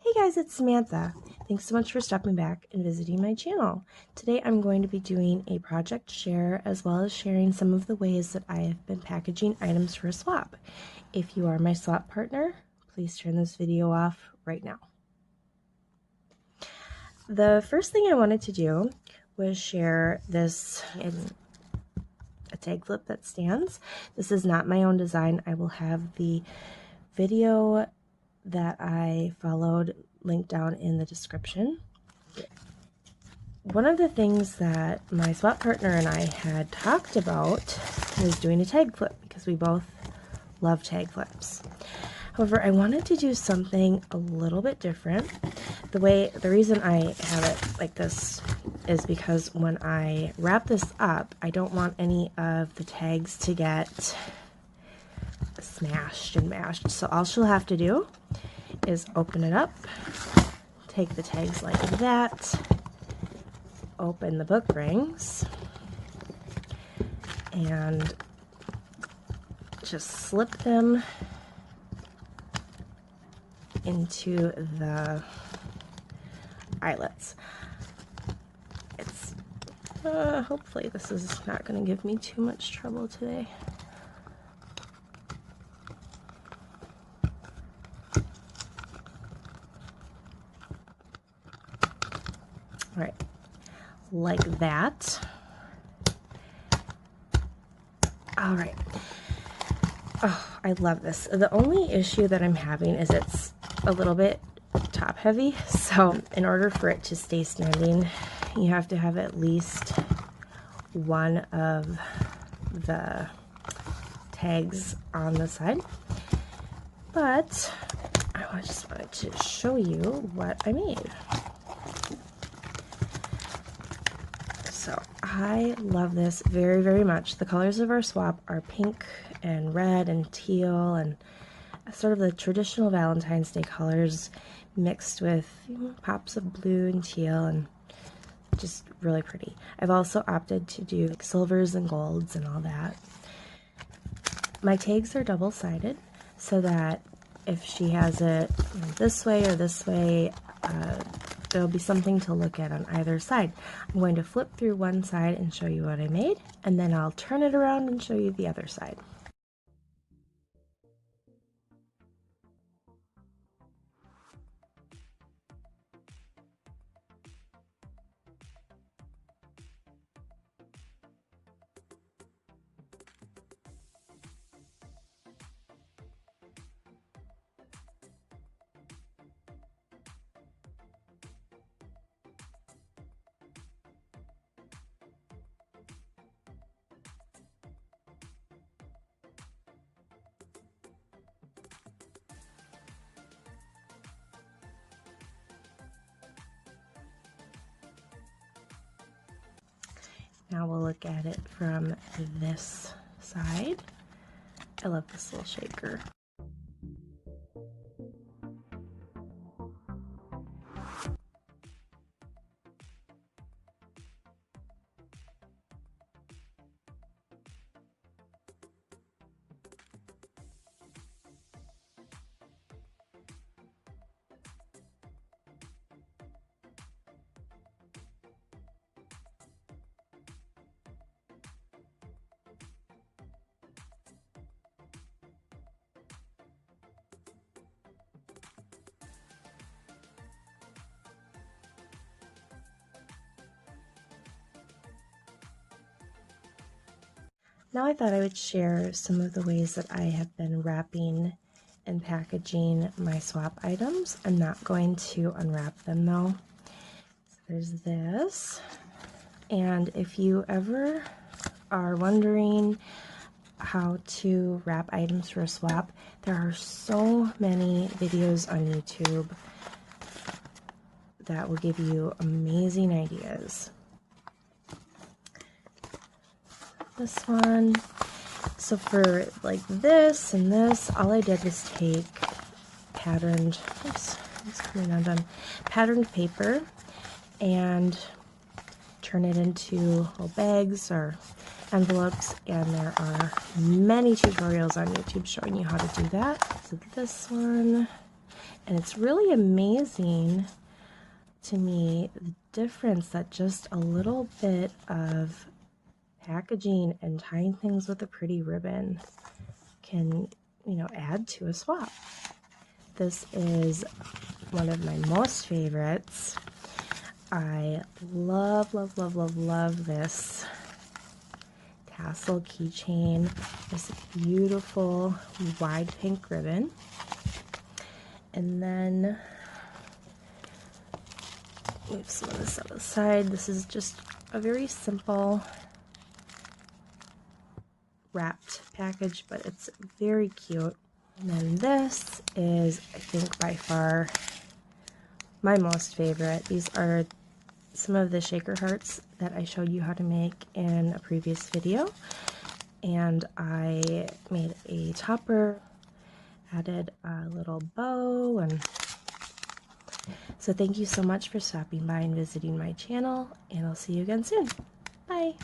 Hey guys, it's Samantha. Thanks so much for stopping back and visiting my channel. Today I'm going to be doing a project share as well as sharing some of the ways that I have been packaging items for a swap. If you are my swap partner, please turn this video off right now. The first thing I wanted to do was share this in a tag flip that stands. This is not my own design. I will have the video that I followed linked down in the description. One of the things that my swap partner and I had talked about was doing a tag flip because we both love tag flips. However, I wanted to do something a little bit different. The reason I have it like this is because when I wrap this up, I don't want any of the tags to get smashed and mashed. So all she'll have to do is open it up, take the tags like that, open the book rings, and just slip them into the eyelets. It's hopefully this is not going to give me too much trouble today. All right, like that. All right. Oh, I love this. The only issue that I'm having is it's a little bit top heavy. So in order for it to stay standing, you have to have at least one of the tags on the side. But I just wanted to show you what I made. So I love this very, very much. The colors of our swap are pink and red and teal and sort of the traditional Valentine's Day colors mixed with pops of blue and teal and just really pretty. I've also opted to do like silvers and golds and all that. My tags are double-sided so that if she has it this way or this way, there'll be something to look at on either side. I'm going to flip through one side and show you what I made, and then I'll turn it around and show you the other side. Now we'll look at it from this side. I love this little shaker. Now I thought I would share some of the ways that I have been wrapping and packaging my swap items. I'm not going to unwrap them though. So there's this. And if you ever are wondering how to wrap items for a swap, there are so many videos on YouTube that will give you amazing ideas. This one. So for like this and this, all I did was take patterned, patterned paper and turn it into little bags or envelopes, and there are many tutorials on YouTube showing you how to do that. So this one And it's really amazing to me the difference that just a little bit of packaging and tying things with a pretty ribbon can, you know, add to a swap. This is one of my most favorites. I love, love, love, love, love this tassel keychain. This beautiful wide pink ribbon. And then move some of this out of the side. This is just a very simple wrapped package, but it's very cute. And then this is, I think, by far my most favorite. These are some of the shaker hearts that I showed you how to make in a previous video. And I made a topper, added a little bow, and so thank you so much for stopping by and visiting my channel, and I'll see you again soon. Bye!